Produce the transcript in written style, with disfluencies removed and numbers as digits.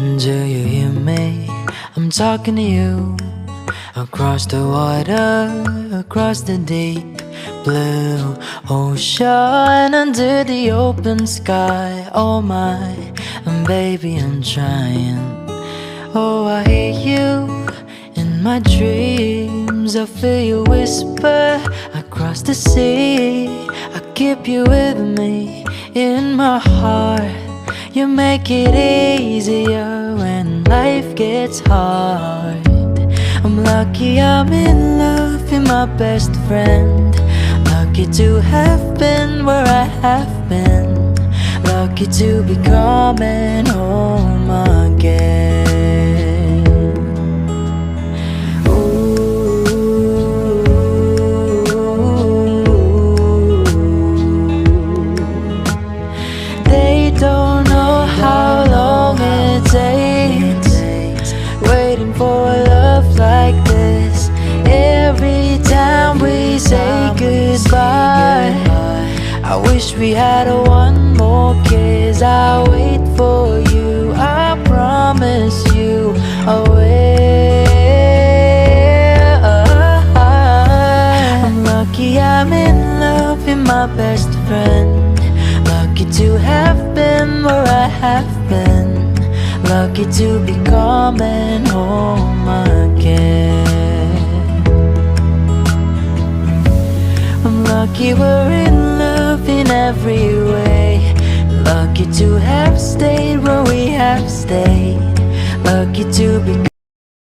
Do you hear me? I'm talking to you. Across the water, across the deep blue ocean, under the open sky. Oh my, baby, I'm trying. Oh, I hear you in my dreams. I feel you whisper across the sea. I keep you with me in my heart. You make it easier when life gets hard. I'm lucky I'm in love with my best friend. Lucky to have been where I have been. Lucky to be coming home again. Ooh. They don't know how long it takes waiting for a love like this. Every time we say goodbye, I wish we had one more kiss. I'll wait for you, I promise you I will. I'm lucky I'm in love with my best friend. Lucky to have been where I have been. Lucky to be coming home again. I'm lucky we're in love in every way. Lucky to have stayed where we have stayed. Lucky to be